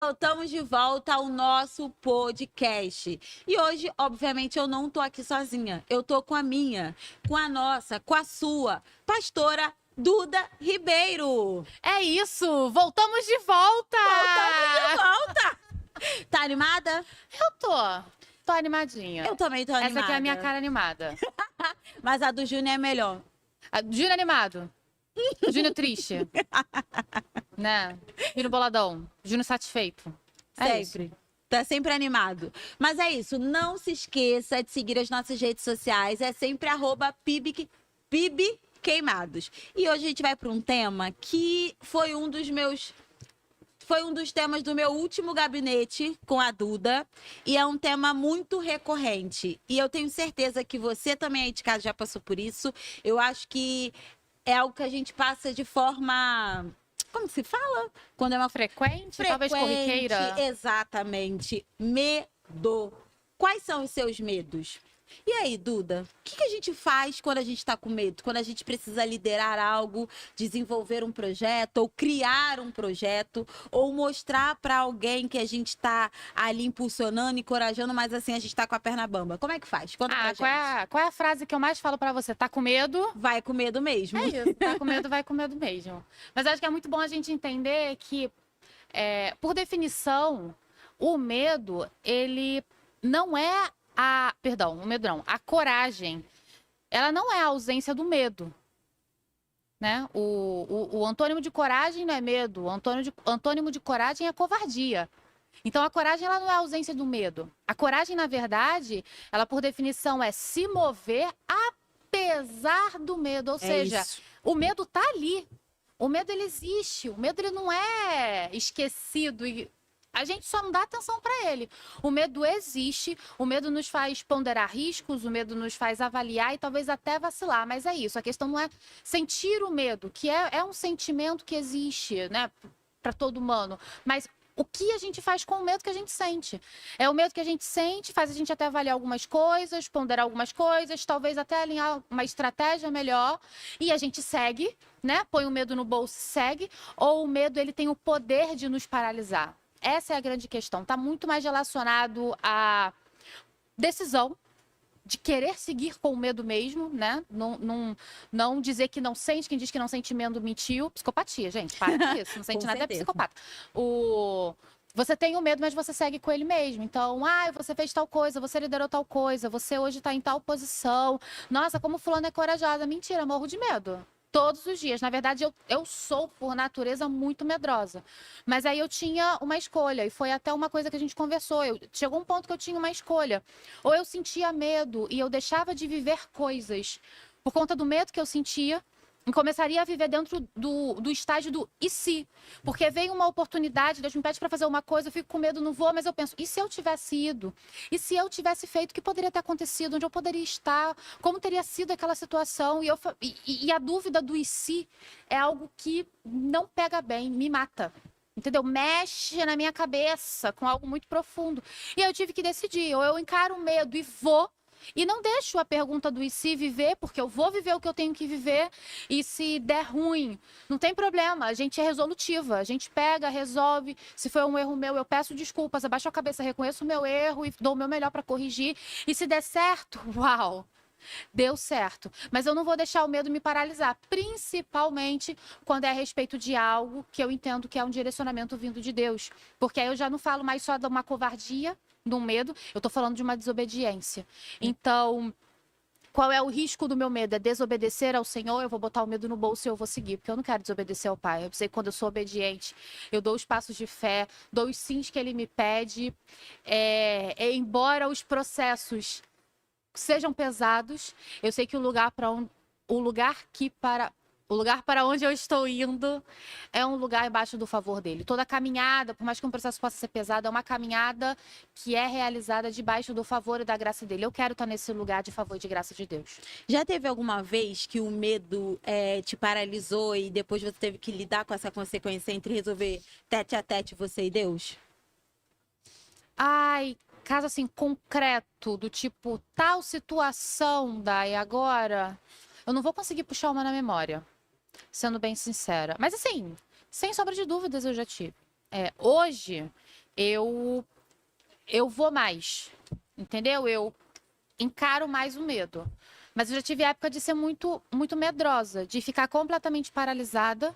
voltamos de volta ao nosso podcast. E hoje, obviamente, eu não tô aqui sozinha. Eu tô com a minha, com a nossa, com a sua, pastora Duda Ribeiro. É isso, voltamos de volta! Voltamos de volta! Tá animada? Eu tô animadinha. Eu também tô animada. Essa aqui é a minha cara animada. Mas a do Júnior é melhor. Júnior animado. Júnior triste. Né? Júnior boladão. Júnior satisfeito. É Sempre. isso. Tá sempre animado. Mas é isso, não se esqueça de seguir as nossas redes sociais. É sempre @PIB Queimados. E hoje a gente vai para um tema que foi um dos temas do meu último gabinete com a Duda. E é um tema muito recorrente. E eu tenho certeza que você também aí de casa já passou por isso. Eu acho que é algo que a gente passa de forma... Como se fala? Quando é uma Frequente, talvez corriqueira. Exatamente. Medo. Quais são os seus medos? E aí, Duda, o que a gente faz quando a gente está com medo? Quando a gente precisa liderar algo, desenvolver um projeto, ou criar um projeto, ou mostrar para alguém que a gente está ali impulsionando, encorajando, mas assim, a gente está com a perna bamba. Como é que faz? Conta pra gente. Qual é a frase que eu mais falo pra você? Tá com medo? Vai com medo mesmo. É isso, tá com medo, vai com medo mesmo. Mas acho que é muito bom a gente entender que, por definição, o medo, ele não é o medo não, a coragem, ela não é a ausência do medo, né? O antônimo de coragem não é medo, o antônimo de coragem é covardia. Então, a coragem, ela não é a ausência do medo. A coragem, na verdade, ela, por definição, é se mover apesar do medo. Ou seja, isso. o medo tá ali. O medo, ele existe. O medo, ele não é esquecido e a gente só não dá atenção para ele. O medo existe, o medo nos faz ponderar riscos, o medo nos faz avaliar e talvez até vacilar. Mas é isso, a questão não é sentir o medo, que é um sentimento que existe, né, para todo humano. Mas o que a gente faz com o medo que a gente sente? É o medo que a gente sente, faz a gente até avaliar algumas coisas, ponderar algumas coisas, talvez até alinhar uma estratégia melhor. E a gente segue, né? Põe o medo no bolso e segue. Ou o medo, ele tem o poder de nos paralisar. Essa é a grande questão. Está muito mais relacionado à decisão de querer seguir com o medo mesmo, né? Não dizer que não sente, quem diz que não sente medo mentiu. Psicopatia, gente, para com isso. Não sente Com nada, certeza. é psicopata. Você tem o medo, mas você segue com ele mesmo. Então, você fez tal coisa, você liderou tal coisa, você hoje está em tal posição. Nossa, como fulano é corajosa. Mentira, morro de medo. Todos os dias. Na verdade, eu sou, por natureza, muito medrosa. Mas aí eu tinha uma escolha. E foi até uma coisa que a gente conversou. Chegou um ponto que eu tinha uma escolha. Ou eu sentia medo e eu deixava de viver coisas por conta do medo que eu sentia. E começaria a viver dentro do estágio do e se? Porque veio uma oportunidade, Deus me pede para fazer uma coisa, eu fico com medo, não vou, mas eu penso, e se eu tivesse ido? E se eu tivesse feito, o que poderia ter acontecido? Onde eu poderia estar? Como teria sido aquela situação? E a dúvida do e se é algo que não pega bem, me mata. Entendeu? Mexe na minha cabeça com algo muito profundo. E aí eu tive que decidir, ou eu encaro o medo e vou, e não deixo a pergunta do e se viver, porque eu vou viver o que eu tenho que viver. E se der ruim, não tem problema. A gente é resolutiva. A gente pega, resolve. Se foi um erro meu, eu peço desculpas, abaixo a cabeça, reconheço o meu erro e dou o meu melhor para corrigir. E se der certo, uau! Deu certo. Mas eu não vou deixar o medo me paralisar, principalmente quando é a respeito de algo que eu entendo que é um direcionamento vindo de Deus. Porque aí eu já não falo mais só de uma covardia, de um medo, eu tô falando de uma desobediência. Então, qual é o risco do meu medo? É desobedecer ao Senhor, eu vou botar o medo no bolso e eu vou seguir, porque eu não quero desobedecer ao Pai. Eu sei que quando eu sou obediente, eu dou os passos de fé, dou os sims que Ele me pede, embora os processos sejam pesados, eu sei que o lugar para onde eu estou indo é um lugar embaixo do favor dele. Toda caminhada, por mais que um processo possa ser pesado, é uma caminhada que é realizada debaixo do favor e da graça dele. Eu quero estar nesse lugar de favor e de graça de Deus. Já teve alguma vez que o medo te paralisou e depois você teve que lidar com essa consequência entre resolver tete a tete você e Deus? Ai, caso assim, concreto, do tipo, tal situação, Dai, agora, eu não vou conseguir puxar uma na memória, sendo bem sincera. Mas assim, sem sombra de dúvidas eu já tive. Hoje, eu vou mais, entendeu? Eu encaro mais o medo. Mas eu já tive época de ser muito, muito medrosa, de ficar completamente paralisada.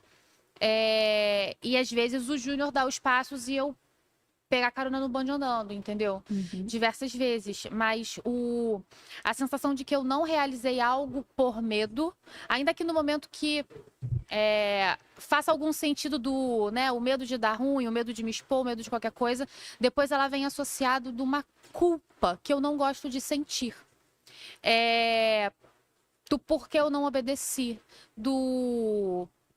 E às vezes o Júnior dá os passos e eu pegar carona no bonde andando, entendeu? Diversas vezes. Mas a sensação de que eu não realizei algo por medo, ainda que no momento que faça algum sentido né, o medo de dar ruim, o medo de me expor, o medo de qualquer coisa, depois ela vem associado de uma culpa que eu não gosto de sentir. Do porquê eu não obedeci,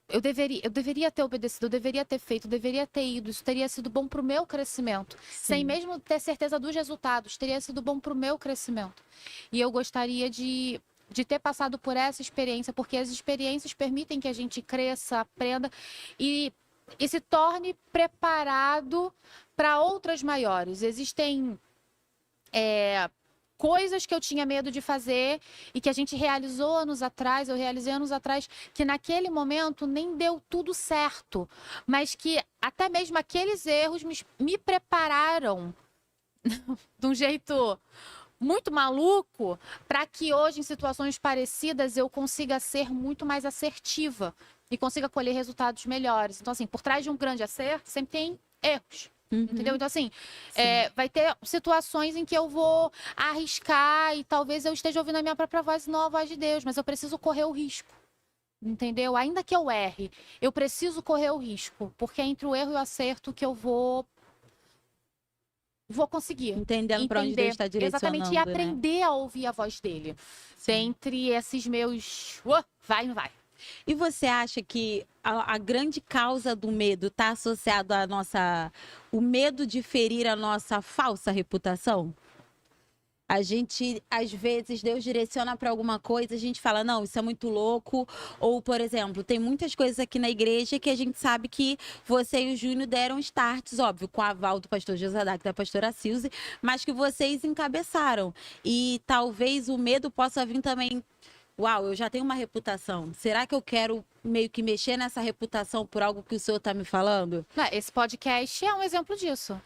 eu deveria ter obedecido, eu deveria ter feito, eu deveria ter ido, isso teria sido bom para o meu crescimento. Sim. Sem mesmo ter certeza dos resultados, teria sido bom para o meu crescimento. E eu gostaria de ter passado por essa experiência, porque as experiências permitem que a gente cresça, aprenda e se torne preparado para outras maiores. Existem coisas que eu tinha medo de fazer e que a gente realizou anos atrás, eu realizei anos atrás, que naquele momento nem deu tudo certo, mas que até mesmo aqueles erros me prepararam de um jeito muito maluco para que hoje, em situações parecidas, eu consiga ser muito mais assertiva e consiga colher resultados melhores. Então, assim, por trás de um grande acerto, sempre tem erros. Entendeu? Então, assim, vai ter situações em que eu vou arriscar e talvez eu esteja ouvindo a minha própria voz e não a voz de Deus, mas eu preciso correr o risco. Entendeu? Ainda que eu erre, eu preciso correr o risco, porque é entre o erro e o acerto que eu vou conseguir. Entendendo para onde Deus está direcionando. Exatamente, e aprender a ouvir a voz dele. Dentre esses meus vai e não vai. E você acha que a grande causa do medo está associado o medo de ferir a nossa falsa reputação? A gente, às vezes, Deus direciona para alguma coisa, a gente fala, não, isso é muito louco. Ou, por exemplo, tem muitas coisas aqui na igreja que a gente sabe que você e o Júnior deram starts, óbvio, com a aval do pastor Josadak e da pastora Silze, mas que vocês encabeçaram. E talvez o medo possa vir também. Uau, eu já tenho uma reputação. Será que eu quero meio que mexer nessa reputação por algo que o senhor está me falando? Esse podcast é um exemplo disso.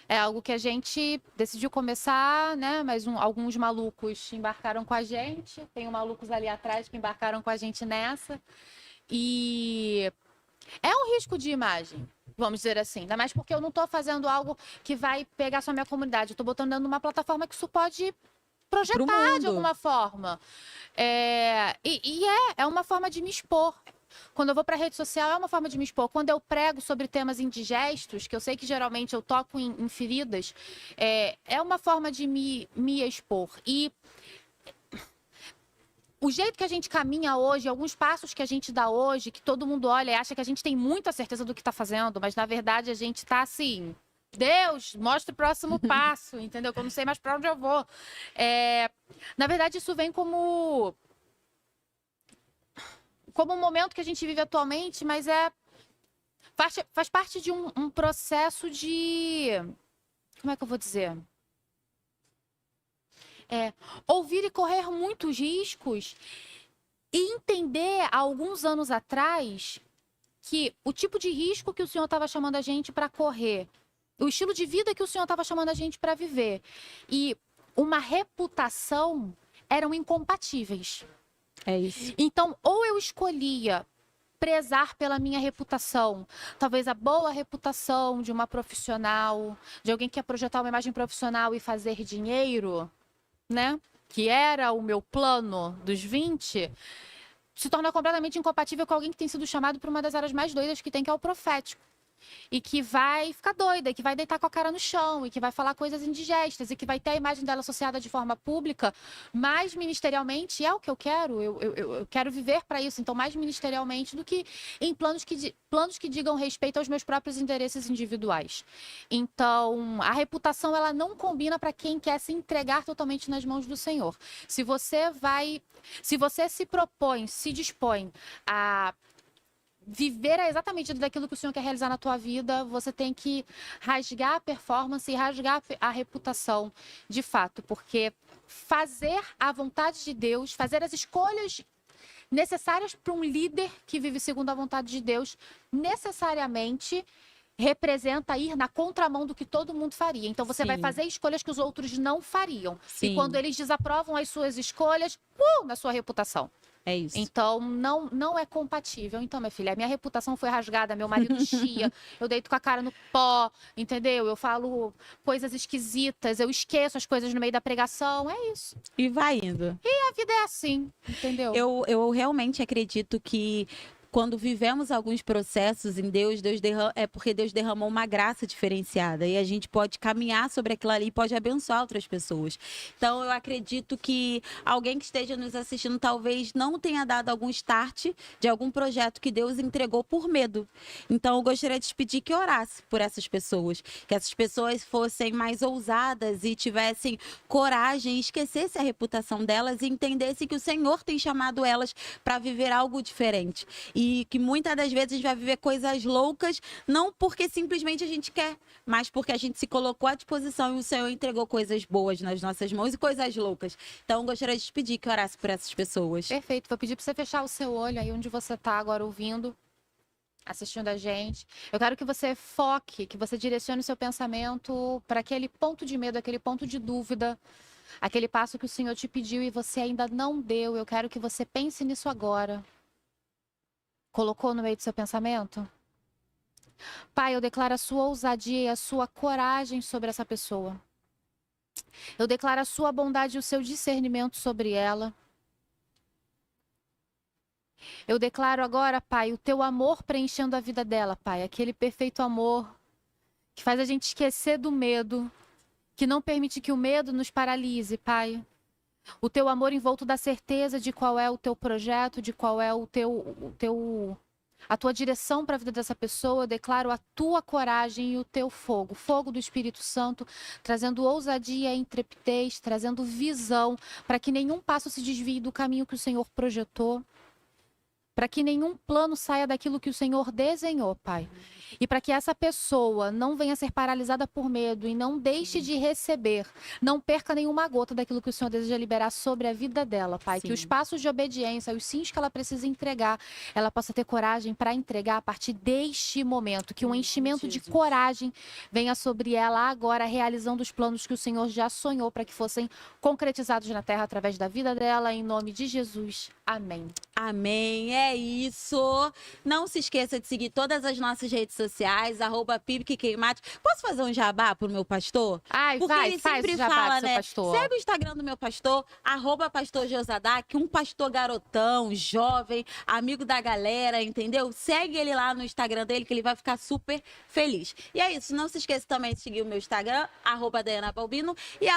É algo que a gente decidiu começar, né? Mas alguns malucos embarcaram com a gente. Tem malucos ali atrás que embarcaram com a gente nessa. E é um risco de imagem, vamos dizer assim. Ainda mais porque eu não estou fazendo algo que vai pegar só a minha comunidade. Eu estou botando dentro de uma plataforma que isso pode projetar de alguma forma. É uma forma de me expor. Quando eu vou para a rede social, é uma forma de me expor. Quando eu prego sobre temas indigestos, que eu sei que geralmente eu toco em feridas, é uma forma de me expor. E o jeito que a gente caminha hoje, alguns passos que a gente dá hoje, que todo mundo olha e acha que a gente tem muita certeza do que está fazendo, mas na verdade a gente está assim... Deus, mostra o próximo passo, entendeu? Que eu não sei mais para onde eu vou. Na verdade, isso vem como um momento que a gente vive atualmente, mas faz parte de um processo de... Como é que eu vou dizer? Ouvir e correr muitos riscos e entender, há alguns anos atrás, que o tipo de risco que o Senhor estava chamando a gente para correr, o estilo de vida que o Senhor estava chamando a gente para viver e uma reputação eram incompatíveis. É isso. Então, ou eu escolhia prezar pela minha reputação, talvez a boa reputação de uma profissional, de alguém que quer projetar uma imagem profissional e fazer dinheiro, né? Que era o meu plano dos 20, se torna completamente incompatível com alguém que tem sido chamado para uma das áreas mais doidas que tem, que é o profético. E que vai ficar doida, e que vai deitar com a cara no chão, e que vai falar coisas indigestas, e que vai ter a imagem dela associada de forma pública, mas ministerialmente é o que eu quero, eu quero viver para isso, então mais ministerialmente do que em planos que digam respeito aos meus próprios interesses individuais. Então, a reputação, ela não combina para quem quer se entregar totalmente nas mãos do Senhor. Se você se propõe, se dispõe a viver exatamente daquilo que o Senhor quer realizar na tua vida, você tem que rasgar a performance e rasgar a reputação de fato, porque fazer a vontade de Deus, fazer as escolhas necessárias para um líder que vive segundo a vontade de Deus, necessariamente representa ir na contramão do que todo mundo faria. Então você vai Sim. fazer escolhas que os outros não fariam. Sim. E quando eles desaprovam as suas escolhas, na sua reputação. É isso. Então, não é compatível. Então, minha filha, a minha reputação foi rasgada, meu marido chia, eu deito com a cara no pó, entendeu? Eu falo coisas esquisitas, eu esqueço as coisas no meio da pregação, é isso. E vai indo. A vida é assim, entendeu? Eu realmente acredito que quando vivemos alguns processos em Deus, é porque Deus derramou uma graça diferenciada e a gente pode caminhar sobre aquilo ali e pode abençoar outras pessoas. Então, eu acredito que alguém que esteja nos assistindo talvez não tenha dado algum start de algum projeto que Deus entregou por medo. Então, eu gostaria de te pedir que orasse por essas pessoas, que essas pessoas fossem mais ousadas e tivessem coragem, esquecessem a reputação delas e entendessem que o Senhor tem chamado elas para viver algo diferente. E que muitas das vezes a gente vai viver coisas loucas, não porque simplesmente a gente quer, mas porque a gente se colocou à disposição e o Senhor entregou coisas boas nas nossas mãos e coisas loucas. Então, eu gostaria de te pedir que orasse por essas pessoas. Perfeito, vou pedir para você fechar o seu olho aí onde você tá agora ouvindo, assistindo a gente. Eu quero que você foque, que você direcione o seu pensamento para aquele ponto de medo, aquele ponto de dúvida, aquele passo que o Senhor te pediu e você ainda não deu. Eu quero que você pense nisso agora. Colocou no meio do seu pensamento? Pai, eu declaro a sua ousadia e a sua coragem sobre essa pessoa. Eu declaro a sua bondade e o seu discernimento sobre ela. Eu declaro agora, Pai, o teu amor preenchendo a vida dela, Pai. Aquele perfeito amor que faz a gente esquecer do medo, que não permite que o medo nos paralise, Pai. O teu amor envolto da certeza de qual é o teu projeto, de qual é a tua direção para a vida dessa pessoa. Eu declaro a tua coragem e o teu fogo, fogo do Espírito Santo, trazendo ousadia e intrepidez, trazendo visão, para que nenhum passo se desvie do caminho que o Senhor projetou, para que nenhum plano saia daquilo que o Senhor desenhou, Pai. E para que essa pessoa não venha a ser paralisada por medo e não deixe de receber, não perca nenhuma gota daquilo que o Senhor deseja liberar sobre a vida dela, Pai. Sim. Que os passos de obediência, os sims que ela precisa entregar, ela possa ter coragem para entregar a partir deste momento. Que um enchimento de coragem venha sobre ela agora, realizando os planos que o Senhor já sonhou para que fossem concretizados na terra através da vida dela, em nome de Jesus. Amém. Amém, é isso. Não se esqueça de seguir todas as nossas redes sociais, @PibQueimate. Posso fazer um jabá pro meu pastor? Ai, Porque vai, ele faz sempre o jabá fala, do seu né? pastor. Segue o Instagram do meu pastor, @pastor Josadak, um pastor garotão, jovem, amigo da galera, entendeu? Segue ele lá no Instagram dele que ele vai ficar super feliz. E é isso, não se esqueça também de seguir o meu Instagram, @DianaBalbino e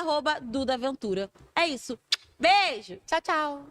@DudaVentura. É isso. Beijo! Tchau, tchau.